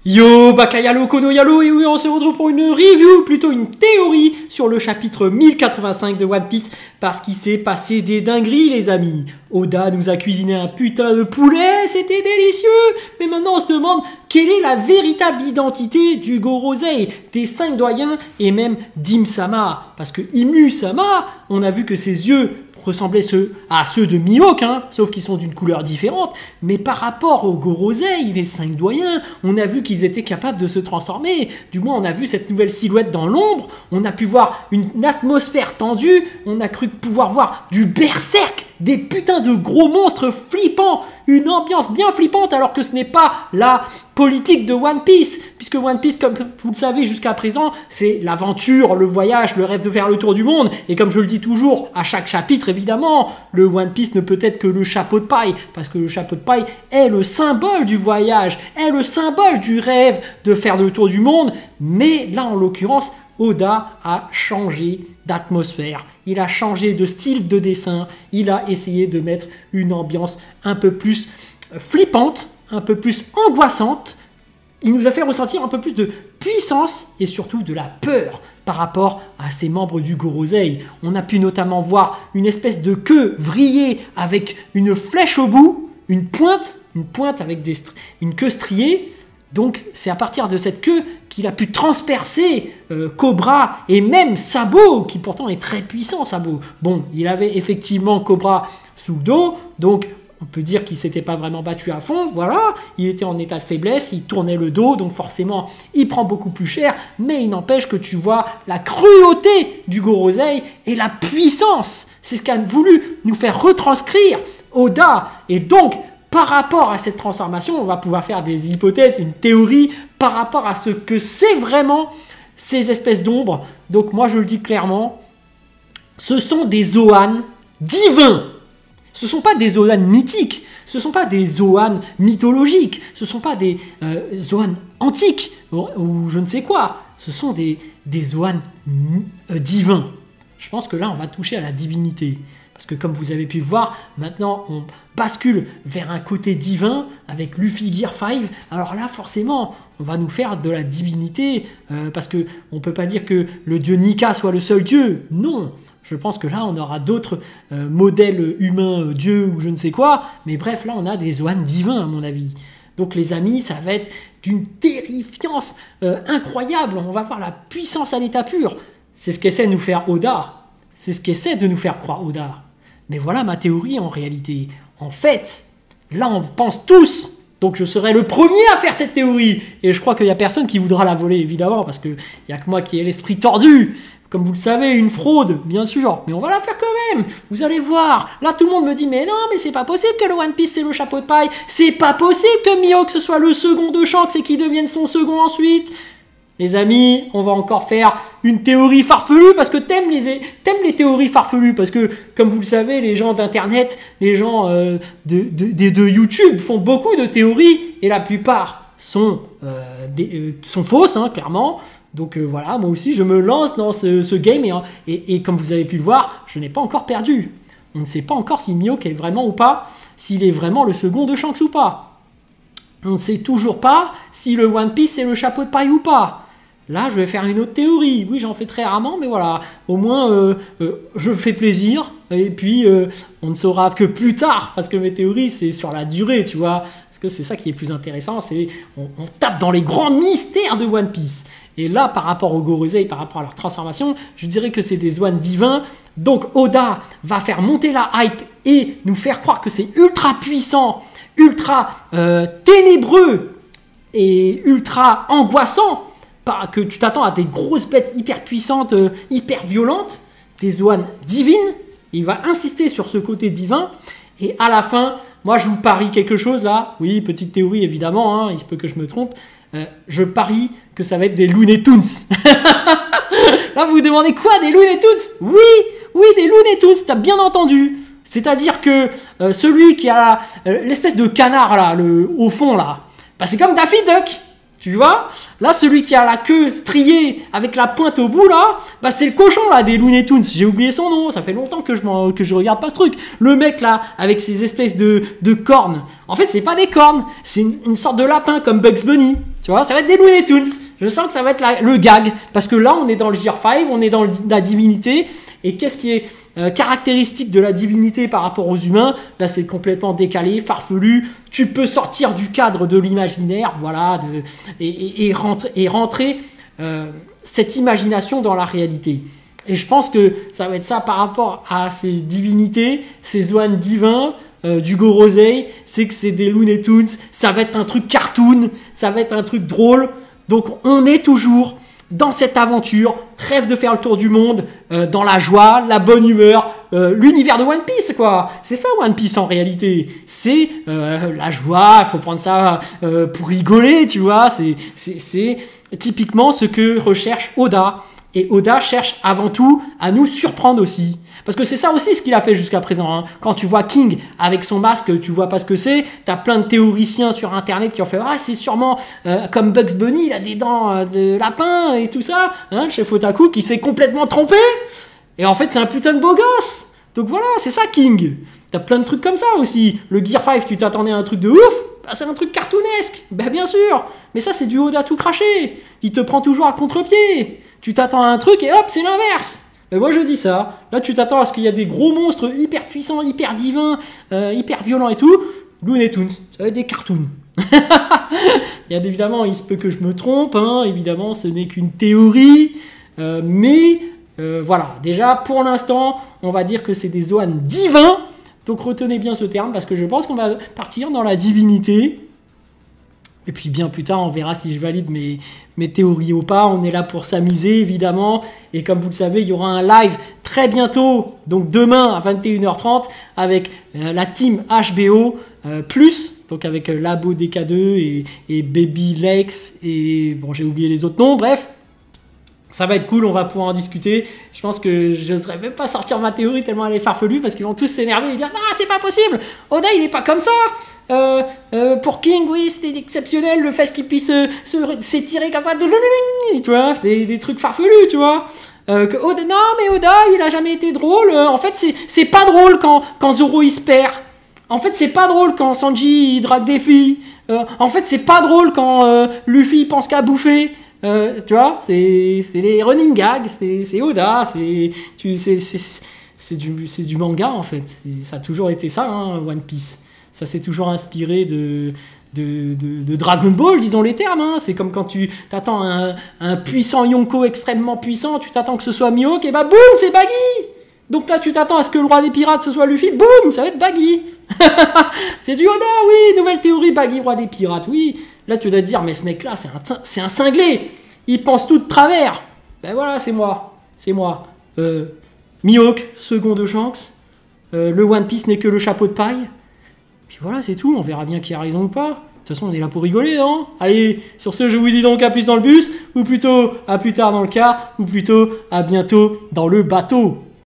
Yo, Bakayalo, Kono Yalo, et oui, on se retrouve pour une review, plutôt une théorie sur le chapitre 1085 de One Piece, parce qu'il s'est passé des dingueries, les amis. Oda nous a cuisiné un putain de poulet, c'était délicieux, mais maintenant on se demande quelle est la véritable identité du Gorosei, des 5 doyens et même d'Im-sama, parce que Imu-sama, on a vu que ses yeux ressemblaient à ceux de Mihawk, hein, sauf qu'ils sont d'une couleur différente, mais par rapport au Gorosei, les 5 doyens, on a vu qu'ils étaient capables de se transformer, du moins on a vu cette nouvelle silhouette dans l'ombre, on a pu voir une atmosphère tendue, on a cru pouvoir voir du berserk, des putains de gros monstres flippants, une ambiance bien flippante, alors que ce n'est pas la politique de One Piece, puisque One Piece, comme vous le savez jusqu'à présent, c'est l'aventure, le voyage, le rêve de faire le tour du monde, et comme je le dis toujours, à chaque chapitre, évidemment, le One Piece ne peut être que le chapeau de paille, parce que le chapeau de paille est le symbole du voyage, est le symbole du rêve de faire le tour du monde, mais là, en l'occurrence, Oda a changé d'atmosphère, il a changé de style de dessin, il a essayé de mettre une ambiance un peu plus flippante, un peu plus angoissante, il nous a fait ressentir un peu plus de puissance et surtout de la peur par rapport à ces membres du Gorosei. On a pu notamment voir une espèce de queue vrillée avec une flèche au bout, une pointe avec une queue striée. Donc c'est à partir de cette queue qu'il a pu transpercer Cobra et même Sabo, qui pourtant est très puissant, Sabo. Bon, il avait effectivement Cobra sous le dos, donc on peut dire qu'il ne s'était pas vraiment battu à fond, voilà, il était en état de faiblesse, il tournait le dos, donc forcément il prend beaucoup plus cher, mais il n'empêche que tu vois la cruauté du Gorosei et la puissance, c'est ce qu'a voulu nous faire retranscrire Oda, et donc par rapport à cette transformation, on va pouvoir faire des hypothèses, une théorie par rapport à ce que c'est vraiment ces espèces d'ombres. Donc moi je le dis clairement, ce sont des Zoan divins. Ce ne sont pas des Zoan mythiques, ce ne sont pas des Zoan mythologiques, ce ne sont pas des Zoan antiques ou je ne sais quoi. Ce sont des Zoan divins. Je pense que là on va toucher à la divinité. Parce que comme vous avez pu le voir, maintenant on bascule vers un côté divin avec Luffy Gear 5. Alors là, forcément, on va nous faire de la divinité parce qu'on ne peut pas dire que le dieu Nika soit le seul dieu. Non, je pense que là, on aura d'autres modèles humains, dieux ou je ne sais quoi. Mais bref, là, on a des Zoan divins, à mon avis. Donc les amis, ça va être d'une terrifiance incroyable. On va voir la puissance à l'état pur. C'est ce qu'essaie de nous faire Oda. C'est ce qu'essaie de nous faire croire Oda. Mais voilà ma théorie en réalité. En fait, là on pense tous, donc je serai le premier à faire cette théorie. Et je crois qu'il n'y a personne qui voudra la voler, évidemment, parce qu'il n'y a que moi qui ai l'esprit tordu. Comme vous le savez, une fraude, bien sûr. Mais on va la faire quand même. Vous allez voir. Là, tout le monde me dit, mais non, mais c'est pas possible que le One Piece, c'est le chapeau de paille. C'est pas possible que Mihawk, ce soit le second de Shanks et qu'il devienne son second ensuite. Les amis, on va encore faire une théorie farfelue parce que t'aimes les théories farfelues parce que, comme vous le savez, les gens d'Internet, les gens de YouTube font beaucoup de théories et la plupart sont fausses, hein, clairement. Donc voilà, moi aussi, je me lance dans ce game et comme vous avez pu le voir, je n'ai pas encore perdu. On ne sait pas encore si Mihawk est vraiment ou pas, s'il est vraiment le second de Shanks ou pas. On ne sait toujours pas si le One Piece c'est le chapeau de paille ou pas. Là, je vais faire une autre théorie. Oui, j'en fais très rarement, mais voilà. Au moins, je fais plaisir. Et puis, on ne saura que plus tard, parce que mes théories, c'est sur la durée, tu vois. Parce que c'est ça qui est plus intéressant, c'est on tape dans les grands mystères de One Piece. Et là, par rapport au Gorosei, par rapport à leur transformation, je dirais que c'est des Zoan divins. Donc, Oda va faire monter la hype et nous faire croire que c'est ultra puissant, ultra ténébreux et ultra angoissant, que tu t'attends à des grosses bêtes hyper puissantes, hyper violentes, des Zoan divines. Il va insister sur ce côté divin et à la fin, moi je vous parie quelque chose là, oui, petite théorie évidemment, hein, il se peut que je me trompe, je parie que ça va être des Looney Tunes. Là vous vous demandez quoi, des Looney Tunes? Oui, des Looney Tunes, t'as bien entendu. C'est-à-dire que celui qui a l'espèce de canard là, au fond là, bah, c'est comme Daffy Duck, tu vois. Là, celui qui a la queue striée avec la pointe au bout là, bah, c'est le cochon là des Looney Tunes. J'ai oublié son nom, ça fait longtemps que je regarde pas ce truc. Le mec là, avec ses espèces de cornes. En fait, c'est pas des cornes, c'est une sorte de lapin comme Bugs Bunny. Tu vois, ça va être des Looney Tunes. Je sens que ça va être le gag. Parce que là, on est dans le Gear 5, on est dans la divinité. Et qu'est-ce qui est caractéristique de la divinité par rapport aux humains? Ben, c'est complètement décalé, farfelu. Tu peux sortir du cadre de l'imaginaire, voilà, et rentrer cette imagination dans la réalité. Et je pense que ça va être ça par rapport à ces divinités, ces Zoan divins, du Gorosei, c'est que c'est des Looney Tunes, ça va être un truc cartoon, ça va être un truc drôle. Donc on est toujours dans cette aventure, rêve de faire le tour du monde, dans la joie, la bonne humeur, l'univers de One Piece, quoi. C'est ça One Piece en réalité. C'est la joie, il faut prendre ça pour rigoler, tu vois. C'est typiquement ce que recherche Oda. Et Oda cherche avant tout à nous surprendre aussi. Parce que c'est ça aussi ce qu'il a fait jusqu'à présent. Hein. Quand tu vois King avec son masque, tu vois pas ce que c'est. T'as plein de théoriciens sur Internet qui ont fait « Ah, c'est sûrement comme Bugs Bunny, il a des dents de lapin et tout ça. Hein, » Le chef Otaku qui s'est complètement trompé. Et en fait, c'est un putain de beau gosse. Donc voilà, c'est ça King. T'as plein de trucs comme ça aussi. Le Gear 5, tu t'attendais à un truc de ouf. Bah, c'est un truc cartoonesque. Bah bien sûr. Mais ça, c'est du Oda tout craché. Il te prend toujours à contre-pied. Tu t'attends à un truc et hop, c'est l'inverse. Mais moi je dis ça. Là, tu t'attends à ce qu'il y ait des gros monstres hyper puissants, hyper divins, hyper violents et tout. Looney Tunes, ça va être des cartoons. Évidemment, il se peut que je me trompe. Hein. Évidemment, ce n'est qu'une théorie. Mais voilà, déjà pour l'instant, on va dire que c'est des Zoan divins. Donc retenez bien ce terme parce que je pense qu'on va partir dans la divinité. Et puis bien plus tard, on verra si je valide mes théories ou pas. On est là pour s'amuser, évidemment. Et comme vous le savez, il y aura un live très bientôt, donc demain à 21h30, avec la team HBO+, donc avec Labo DK2 et Baby Lex, et bon, j'ai oublié les autres noms, bref. Ça va être cool, on va pouvoir en discuter. Je pense que je n'oserais même pas sortir ma théorie tellement elle est farfelue parce qu'ils vont tous s'énerver et dire « Non, c'est pas possible, Oda il est pas comme ça !» pour King, oui, c'était exceptionnel le fait qu'il puisse s'étirer comme ça, tu vois, des trucs farfelus, tu vois. Oda, non, mais Oda, il a jamais été drôle. En fait, c'est pas drôle quand Zoro il se perd. En fait, c'est pas drôle quand Sanji il drague des filles. En fait, c'est pas drôle quand Luffy pense qu'à bouffer. Tu vois, c'est les running gags, c'est Oda, c'est du manga en fait. Ça a toujours été ça, hein, One Piece. Ça s'est toujours inspiré de Dragon Ball, disons les termes. Hein. C'est comme quand tu t'attends un puissant Yonko extrêmement puissant, tu t'attends que ce soit Mihawk, et bah boum, c'est Baggy. Donc là, tu t'attends à ce que le roi des pirates, ce soit Luffy, boum, ça va être Baggy. C'est du Oda, oui, nouvelle théorie, Baggy, roi des pirates, oui. Là, tu dois te dire, mais ce mec-là, c'est un cinglé. Il pense tout de travers. Ben voilà, c'est moi. C'est moi. Mihawk, second de Shanks. Le One Piece n'est que le chapeau de paille. Puis voilà, c'est tout. On verra bien qui a raison ou pas. De toute façon, on est là pour rigoler, non? Allez, sur ce, je vous dis donc à plus dans le bus, ou plutôt à plus tard dans le car, ou plutôt à bientôt dans le bateau.